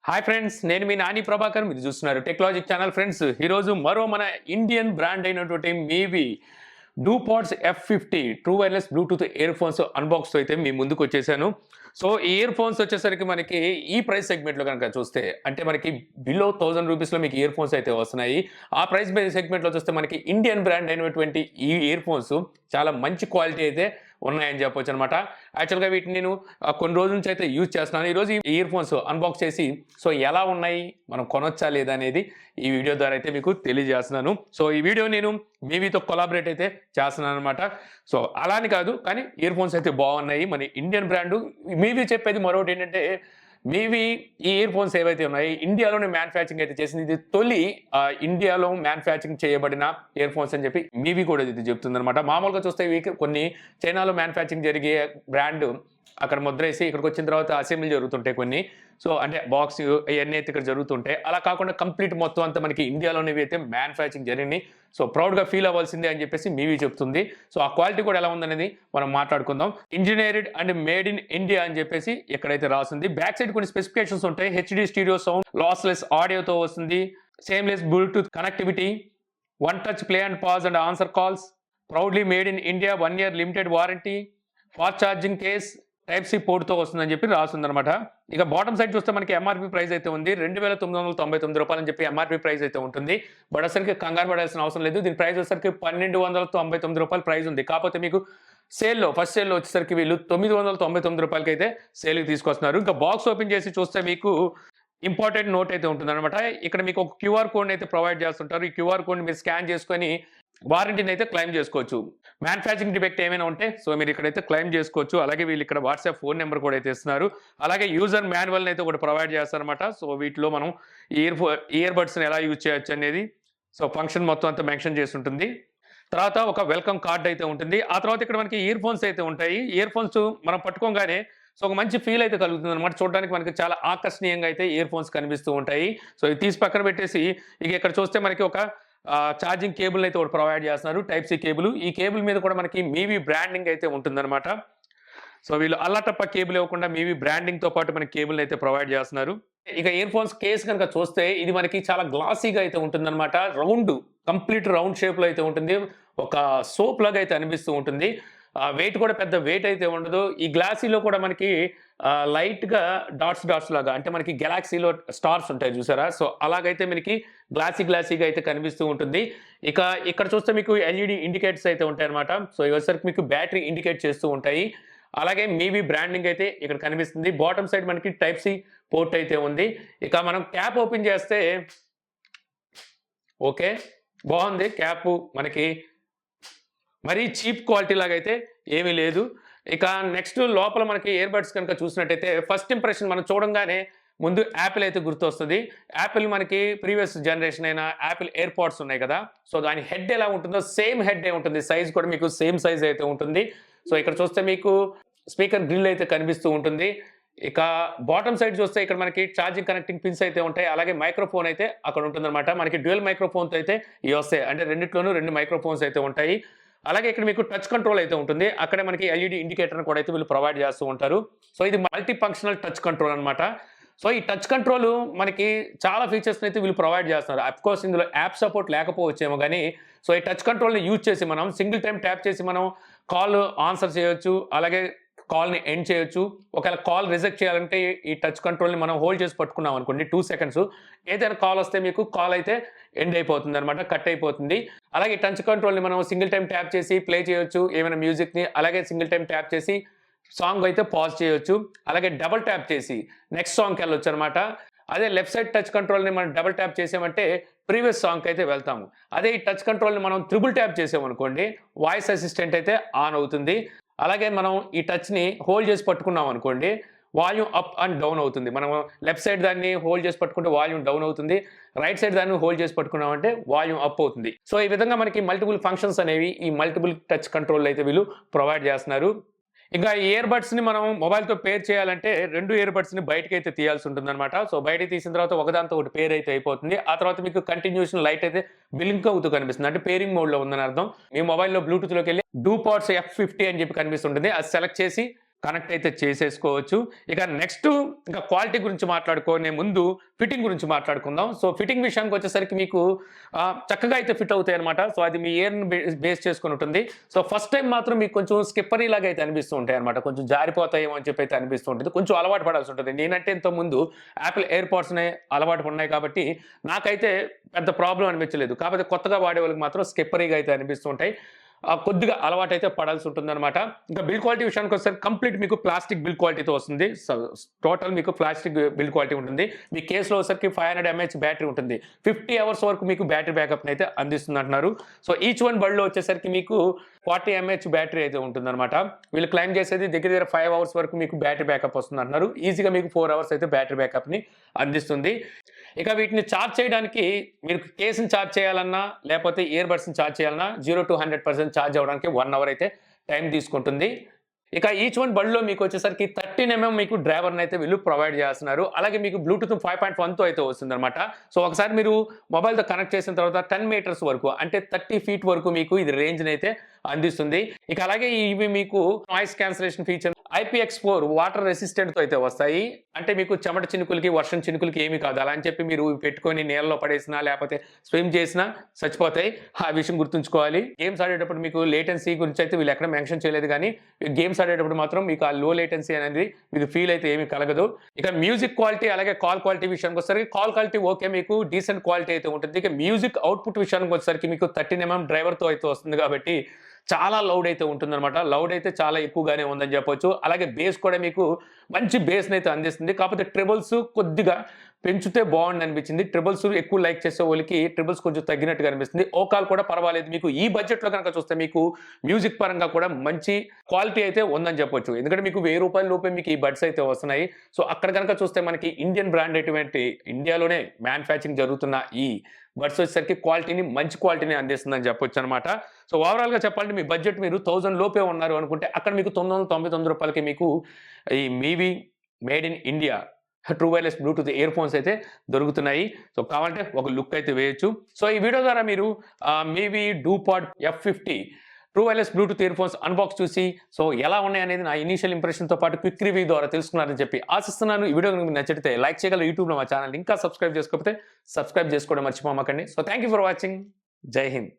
Hi friends, నేను మీ నాని ప్రభాకర్. మీరు చూస్తున్నారు టెక్నాలజీ ఛానల్. ఫ్రెండ్స్, ఈరోజు మరో మన ఇండియన్ బ్రాండ్ అయినటువంటి మీవి డూపాడ్స్ F50 true wireless Bluetooth earphones అన్బాక్స్తో అయితే మీ ముందుకు వచ్చేసాను. సో ఈ ఇయర్ ఫోన్స్ వచ్చేసరికి మనకి ఈ ప్రైస్ సెగ్మెంట్లో కనుక చూస్తే అంటే మనకి బిలో 1000 రూపీస్లో మీకు ఇయర్ ఫోన్స్ అయితే వస్తున్నాయి. ఆ ప్రైస్ సెగ్మెంట్లో చూస్తే మనకి ఇండియన్ బ్రాండ్ అయినటువంటి ఈ ఇయర్ ఫోన్స్ చాలా మంచి క్వాలిటీ అయితే ఉన్నాయని చెప్పొచ్చు అనమాట. యాక్చువల్గా వీటిని నేను కొన్ని రోజుల నుంచి అయితే యూజ్ చేస్తున్నాను. ఈరోజు ఈ ఇయర్ ఫోన్స్ అన్బాక్స్ చేసి సో ఎలా ఉన్నాయి, మనం కొనొచ్చా లేదా అనేది ఈ వీడియో ద్వారా అయితే మీకు తెలియజేస్తున్నాను. సో ఈ వీడియో నేను మీవితో కొలాబరేట్ అయితే చేస్తున్నాను అనమాట. సో అలా అని కాదు, కానీ ఇయర్ ఫోన్స్ అయితే బాగున్నాయి. మన ఇండియన్ బ్రాండ్ మీవి చెప్పేది మరొకటి ఏంటంటే, మీవి ఈ ఇయర్ ఫోన్స్ ఏవైతే ఉన్నాయి ఇండియాలోనే మ్యానుఫ్యాక్చరింగ్ అయితే చేసింది. ఇది తొలి ఇండియాలో మ్యానుఫ్యాక్చరింగ్ చేయబడిన ఇయర్ ఫోన్స్ అని చెప్పి మీవి కూడా ఇది చెప్తుంది అనమాట. మామూలుగా చూస్తే ఇవి కొన్ని చైనాలో మ్యానుఫ్యాక్చరింగ్ జరిగే బ్రాండ్ అక్కడ ముద్రేసి ఇక్కడికి వచ్చిన తర్వాత అసెంబ్లీ జరుగుతుంటాయి కొన్ని. సో అంటే బాక్స్ ఇవన్నీ అయితే ఇక్కడ జరుగుతుంటాయి. అలా కాకుండా కంప్లీట్ మొత్తం అంతా మనకి ఇండియాలోనే అయితే మ్యానుఫ్యాక్చరింగ్ జరిగింది. సో ప్రౌడ్గా ఫీల్ అవ్వాల్సిందే అని చెప్పేసి మీవి చెప్తుంది. సో ఆ క్వాలిటీ కూడా ఎలా ఉందనేది మనం మాట్లాడుకుందాం. Engineered and made in India అని చెప్పేసి ఎక్కడైతే రాస్తుంది. బ్యాక్ సైడ్ కొన్ని స్పెసిఫికేషన్స్ ఉంటాయి. హెచ్డి స్టీరియో సౌండ్, లాస్లెస్ ఆడియోతో వస్తుంది, seamless Bluetooth connectivity, one touch play and pause and answer calls, proudly made in India, 1 year limited warranty, fast charging case, type C పోర్ట్తో వస్తుందని చెప్పి రాస్తుంది అనమాట. ఇక బాటమ్ సైడ్ చూస్తే మనకి ఎంఆర్పి ప్రైస్ అయితే ఉంది 2999 రూపాయలు అని చెప్పి ఎంఆర్పి ప్రైస్ అయితే ఉంటుంది. బట్ అసలుకి కంగారు పడాల్సిన అవసరం లేదు. దీని ప్రైస్ వచ్చేసరికి 1299 రూపాయలు ప్రైస్ ఉంది. కాకపోతే మీకు సేల్లో ఫస్ట్ సేల్లో వచ్చేసరికి వీళ్ళు 999 రూపాయలకి అయితే సేల్కి తీసుకొస్తున్నారు. ఇంకా బాక్స్ ఓపెన్ చేసి చూస్తే మీకు ఇంపార్టెంట్ నోట్ అయితే ఉంటుంది అనమాట. ఇక్కడ మీకు ఒక క్యూఆర్ కోడ్ అయితే ప్రొవైడ్ చేస్తుంటారు. ఈ క్యూఆర్ కోడ్ని మీరు స్కాన్ చేసుకొని వారంటీని అయితే క్లెయిమ్ చేసుకోవచ్చు. మ్యానుఫ్యాక్చరింగ్ డిఫెక్ట్ ఏమైనా ఉంటే సో మీరు ఇక్కడైతే క్లెయిమ్ చేసుకోవచ్చు. అలాగే వీళ్ళు ఇక్కడ వాట్సాప్ ఫోన్ నెంబర్ కూడా అయితే ఇస్తున్నారు. అలాగే యూజర్ మాన్యువల్ని అయితే కూడా ప్రొవైడ్ చేస్తారనమాట. సో వీటిలో మనం ఇయర్ బడ్స్ని ఎలా యూజ్ చేయొచ్చు అనేది సో ఫంక్షన్ మొత్తం అంతా మెన్షన్ చేసి ఉంటుంది. తర్వాత ఒక వెల్కమ్ కార్డ్ అయితే ఉంటుంది. ఆ తర్వాత ఇక్కడ మనకి ఇయర్ ఫోన్స్ అయితే ఉంటాయి. ఇయర్ ఫోన్స్ మనం పట్టుకోగానే సో ఒక మంచి ఫీల్ అయితే కలుగుతుంది అనమాట. చూడడానికి మనకి చాలా ఆకర్షణీయంగా అయితే ఇయర్ ఫోన్స్ కనిపిస్తూ ఉంటాయి. సో ఇది తీసి పక్కన పెట్టేసి ఇక ఇక్కడ చూస్తే మనకి ఒక ఛార్జింగ్ కేబుల్ అయితే ఒకటి ప్రొవైడ్ చేస్తున్నారు, టైప్ సి కేబుల్. ఈ కేబుల్ మీద కూడా మనకి మీవి బ్రాండింగ్ అయితే ఉంటుందన్నమాట. సో వీళ్ళు అల్లాటప్ప కేబుల్ ఇవ్వకుండా మీవి బ్రాండింగ్తో పాటు మనకి కేబుల్ అయితే ప్రొవైడ్ చేస్తున్నారు. ఇక ఇయర్ ఫోన్స్ కేస్ కనుక చూస్తే ఇది మనకి చాలా గ్లాసీగా అయితే ఉంటుందన్నమాట. కంప్లీట్ రౌండ్ షేప్లో అయితే ఉంటుంది. ఒక సోప్ లాగా అయితే అనిపిస్తూ ఉంటుంది. వెయిట్ కూడా పెద్ద వెయిట్ అయితే ఉండదు. ఈ గ్లాసీలో కూడా మనకి లైట్గా డాట్స్ లాగా అంటే మనకి గెలాక్సీలో స్టార్స్ ఉంటాయి చూసారా, సో అలాగైతే మనకి గ్లాసీగా అయితే కనిపిస్తూ ఉంటుంది. ఇక ఇక్కడ చూస్తే మీకు ఎల్ఈడి ఇండికేటర్స్ అయితే ఉంటాయి అనమాట. సో ఇవసరికి మీకు బ్యాటరీ ఇండికేట్ చేస్తూ ఉంటాయి. అలాగే మీవి బ్రాండింగ్ అయితే ఇక్కడ కనిపిస్తుంది. బాటమ్ సైడ్ మనకి టైప్ సి పోర్ట్ అయితే ఉంది. ఇక మనం క్యాప్ ఓపెన్ చేస్తే ఓకే బాగుంది. క్యాప్ మనకి మరీ చీప్ క్వాలిటీ లాగా అయితే ఏమీ లేదు. ఇక నెక్స్ట్ లోపల మనకి ఇయర్ బడ్స్ కనుక చూసినట్టయితే ఫస్ట్ ఇంప్రెషన్ మనం చూడంగానే ముందు యాపిల్ అయితే గుర్తొస్తుంది. యాపిల్ మనకి ప్రీవియస్ జనరేషన్ అయిన యాపిల్ ఎయిర్ పాడ్స్ ఉన్నాయి కదా, సో దాని హెడ్ ఎలా ఉంటుందో సేమ్ హెడ్ ఉంటుంది. సైజ్ కూడా మీకు సేమ్ సైజ్ అయితే ఉంటుంది. సో ఇక్కడ చూస్తే మీకు స్పీకర్ గ్రిల్ అయితే కనిపిస్తూ ఉంటుంది. ఇక బాటమ్ సైడ్ చూస్తే ఇక్కడ మనకి ఛార్జింగ్ కనెక్టింగ్ పిన్స్ అయితే ఉంటాయి. అలాగే మైక్రోఫోన్ అయితే అక్కడ ఉంటుందన్నమాట. మనకి డ్యూయల్ మైక్రోఫోన్తో అయితే ఇవి వస్తాయి, అంటే రెండిట్లోనూ 2 మైక్రోఫోన్స్ అయితే ఉంటాయి. అలాగే ఇక్కడ మీకు టచ్ కంట్రోల్ అయితే ఉంటుంది. అక్కడే మనకి ఎల్ఈడి ఇండికేటర్ కూడా అయితే వీళ్ళు ప్రొవైడ్ చేస్తూ ఉంటారు. సో ఇది మల్టీ ఫంక్షనల్ టచ్ కంట్రోల్ అనమాట. సో ఈ టచ్ కంట్రోల్ మనకి చాలా ఫీచర్స్ని అయితే వీళ్ళు ప్రొవైడ్ చేస్తున్నారు. అఫ్కోర్స్ ఇందులో యాప్ సపోర్ట్ లేకపోవచ్చేమో కానీ సో ఈ టచ్ కంట్రోల్ని యూజ్ చేసి మనం సింగిల్ టైం ట్యాప్ చేసి మనం కాల్ ఆన్సర్ చేయొచ్చు. అలాగే కాల్ని ఎండ్ చేయొచ్చు. ఒకవేళ కాల్ రిజెక్ట్ చేయాలంటే ఈ టచ్ కంట్రోల్ని మనం హోల్డ్ చేసి పట్టుకున్నాం అనుకోండి 2 seconds, ఏదైనా కాల్ వస్తే మీకు కాల్ అయితే ఎండ్ అయిపోతుంది అనమాట, కట్ అయిపోతుంది. అలాగే టచ్ కంట్రోల్ని మనం సింగిల్ టైం ట్యాప్ చేసి ప్లే చేయొచ్చు ఏమైనా మ్యూజిక్ని. అలాగే సింగిల్ టైం ట్యాప్ చేసి సాంగ్ అయితే పాజ్ చేయొచ్చు. అలాగే డబుల్ ట్యాప్ చేసి నెక్స్ట్ సాంగ్కి వెళ్ళొచ్చు అనమాట. అదే లెఫ్ట్ సైడ్ టచ్ కంట్రోల్ని మనం డబుల్ ట్యాప్ చేసామంటే ప్రీవియస్ సాంగ్కి అయితే వెళ్తాము. అదే ఈ టచ్ కంట్రోల్ని మనం త్రిబుల్ ట్యాప్ చేసామనుకోండి వాయిస్ అసిస్టెంట్ అయితే ఆన్ అవుతుంది. అలాగే మనం ఈ టచ్ని హోల్డ్ చేసి పట్టుకున్నాం అనుకోండి వాల్యూమ్ అప్ అండ్ డౌన్ అవుతుంది. మనం లెఫ్ట్ సైడ్ దాన్ని హోల్డ్ చేసి పట్టుకుంటే వాల్యూమ్ డౌన్ అవుతుంది. రైట్ సైడ్ దాన్ని హోల్డ్ చేసి పట్టుకున్నామంటే వాల్యూమ్ అప్ అవుతుంది. సో ఈ విధంగా మనకి మల్టిపుల్ ఫంక్షన్స్ అనేవి ఈ మల్టిపుల్ టచ్ కంట్రోల్ అయితే వీళ్ళు ప్రొవైడ్ చేస్తున్నారు. ఇంకా ఇయర్ బడ్స్ని మనం మొబైల్తో పేర్ చేయాలంటే 2 ఇయర్ బడ్స్ని బయటకి అయితే తీయాల్సి ఉంటుందన్నమాట. సో బయటకి తీసిన తర్వాత ఒకదాంతో ఒకటి పేర్ అయితే అయిపోతుంది. ఆ తర్వాత మీకు కంటిన్యూషన్ లైట్ అయితే బ్లింక్ అవుతూ కనిపిస్తుంది, అంటే పేరింగ్ మోడ్లో ఉందని అర్థం. మీ మొబైల్లో బ్లూటూత్లోకి వెళ్ళి డూపాడ్స్ F50 అని చెప్పి కనిపిస్తుంటుంది. అది సెలెక్ట్ చేసి కనెక్ట్ అయితే చేసేసుకోవచ్చు. ఇక నెక్స్ట్ ఇంకా క్వాలిటీ గురించి మాట్లాడుకునే ముందు ఫిట్టింగ్ గురించి మాట్లాడుకుందాం. సో ఫిట్టింగ్ విషయానికి వచ్చేసరికి మీకు చక్కగా అయితే ఫిట్ అవుతాయన్నమాట. సో అది మీ ఇయర్‌ని బేస్ చేసుకొని ఉంటుంది. సో ఫస్ట్ టైమ్ మాత్రం మీకు కొంచెం స్కిప్పరీ లాగా అయితే అనిపిస్తూ ఉంటాయన్నమాట. కొంచెం జారిపోతాయేమో అని చెప్పి అయితే అనిపిస్తూ ఉంటుంది. కొంచెం అలవాటు పడాల్సి ఉంటుంది. నేనంటే ఇంతకుముందు యాపిల్ ఎయిర్ పాడ్స్‌నే అలవాటు ఉన్నాయి కాబట్టి నాకైతే పెద్ద ప్రాబ్లమ్ అనిపించలేదు. కాకపోతే కొత్తగా వాడే వాళ్ళకి మాత్రం స్కిప్పరీగా అయితే అనిపిస్తూ ఉంటాయి. కొద్దిగా అలవాటైతే పడాల్సి ఉంటుందన్నమాట. ఇంకా బిల్డ్ క్వాలిటీ విషయానికి వస్తే కంప్లీట్ మీకు ప్లాస్టిక్ బిల్డ్ క్వాలిటీతో వస్తుంది. టోటల్ మీకు ప్లాస్టిక్ బిల్డ్ క్వాలిటీ ఉంటుంది. మీ కేసులో వచ్చేసరికి 500 ఎంఏహెచ్ బ్యాటరీ ఉంటుంది. 50 అవర్స్ వరకు మీకు బ్యాటరీ బ్యాకప్ అయితే అందిస్తుంది అంటున్నారు. సో ఈచ్ వన్ బల్డ్లో వచ్చేసరికి మీకు 40 ఎంఏహెచ్ బ్యాటరీ అయితే ఉంటుందన్నమాట. వీళ్ళు క్లైమ్ చేసేది దగ్గర 5 అవర్స్ వరకు మీకు బ్యాటరీ బ్యాకప్ వస్తుంది అంటున్నారు. ఈజీగా మీకు 4 అవర్స్ అయితే బ్యాటరీ బ్యాకప్ని అందిస్తుంది. ఇక వీటిని ఛార్జ్ చేయడానికి మీరు కేసుని ఛార్జ్ చేయాలన్నా లేకపోతే ఇయర్ బడ్స్ని ఛార్జ్ చేయాలన్నా 0 to 100% ఛార్జ్ అవ్వడానికి 1 అవర్ అయితే టైం తీసుకుంటుంది. ఇక ఈచ్ వన్ బల్డ్లో మీకు వచ్చేసరికి 13 మీకు డ్రైవర్ని అయితే వీళ్ళు ప్రొవైడ్ చేస్తున్నారు. అలాగే మీకు బ్లూటూత్ 5.1తో అయితే వస్తుందన్నమాట. సో ఒకసారి మీరు మొబైల్తో కనెక్ట్ చేసిన తర్వాత 10 మీటర్స్ వరకు అంటే 30 ఫీట్ వరకు మీకు ఇది రేంజ్ని అయితే అందిస్తుంది. ఇక అలాగే ఇవి మీకు noise cancellation feature IPX4 water రెసిస్టెంట్తో అయితే వస్తాయి. అంటే మీకు చెమట చినుకులకి వర్షం చినుకులకి ఏమి కాదు. అలా అని చెప్పి మీరు పెట్టుకొని నీళ్ళలో పడేసినా లేకపోతే స్విమ్ చేసినా చచ్చిపోతాయి. ఆ విషయం గుర్తుంచుకోవాలి. గేమ్స్ ఆడేటప్పుడు మీకు లేటెన్సీ గురించి అయితే వీళ్ళు ఎక్కడ మెన్షన్ చేయలేదు, కానీ గేమ్స్ ఆడేటప్పుడు మాత్రం మీకు ఆ లో లేటెన్సీ అనేది మీకు ఫీల్ అయితే ఏమీ కలగదు. ఇక మ్యూజిక్ క్వాలిటీ అలాగే కాల్ క్వాలిటీ విషయానికి వచ్చేసరికి కాల్ క్వాలిటీ ఓకే, మీకు డీసెంట్ క్వాలిటీ అయితే ఉంటుంది. ఇక మ్యూజిక్ అవుట్పుట్ విషయానికి వచ్చేసరికి మీకు 13 డ్రైవర్తో అయితే వస్తుంది కాబట్టి చాలా లౌడ్ అయితే ఉంటుందన్నమాట. లౌడ్ అయితే చాలా ఎక్కువగానే ఉందని చెప్పొచ్చు. అలాగే బేస్ కూడా మీకు మంచి బేస్ని అయితే అందిస్తుంది. కాకపోతే ట్రిబుల్స్ కొద్దిగా పెంచితే బాగుంది అనిపించింది. ట్రిబుల్స్ ఎక్కువ లైక్ చేసే వాళ్ళకి ట్రిబుల్స్ కొంచెం తగ్గినట్టుగా అనిపిస్తుంది. ఓకాల్ కూడా పర్వాలేదు. మీకు ఈ బడ్జెట్లో కనుక చూస్తే మీకు మ్యూజిక్ పరంగా కూడా మంచి క్వాలిటీ అయితే ఉందని చెప్పొచ్చు. ఎందుకంటే మీకు ₹1000 లోపే మీకు ఈ బడ్స్ అయితే వస్తున్నాయి. సో అక్కడ కనుక చూస్తే మనకి ఇండియన్ బ్రాండ్ అటువంటి ఇండియాలోనే మ్యానుఫ్యాక్చరింగ్ జరుగుతున్న ఈ బడ్స్ వచ్చేసరికి మంచి క్వాలిటీని అందిస్తుందని చెప్పొచ్చు అనమాట. సో ఓవరాల్గా చెప్పాలంటే మీ బడ్జెట్ మీరు 1000 లోపే ఉన్నారు అనుకుంటే అక్కడ మీకు ₹999 మీకు ఈ మీవి made in India true wireless Bluetooth ear phones అయితే దొరుకుతున్నాయి. సో కావాలంటే ఒక లుక్ అయితే వేయొచ్చు. సో ఈ వీడియో ద్వారా మీరు మీవి డూపాడ్ F50 true wireless Bluetooth ear phones unbox చూసి సో ఎలా ఉన్నాయి అనేది నా ఇనీషియల్ ఇంప్రెషన్తో పాటు క్విక్ రివ్యూ ద్వారా తెలుసుకున్నారని చెప్పి ఆశిస్తున్నాను. ఈ వీడియో మీకు నచ్చితే లైక్ చేయగలరు. యూట్యూబ్లో మా ఛానల్ ఇంకా సబ్స్క్రైబ్ చేసుకోకపోతే సబ్స్క్రైబ్ చేసుకోవడం మర్చిపోమాకండి. So thank you for watching. జై హింద్.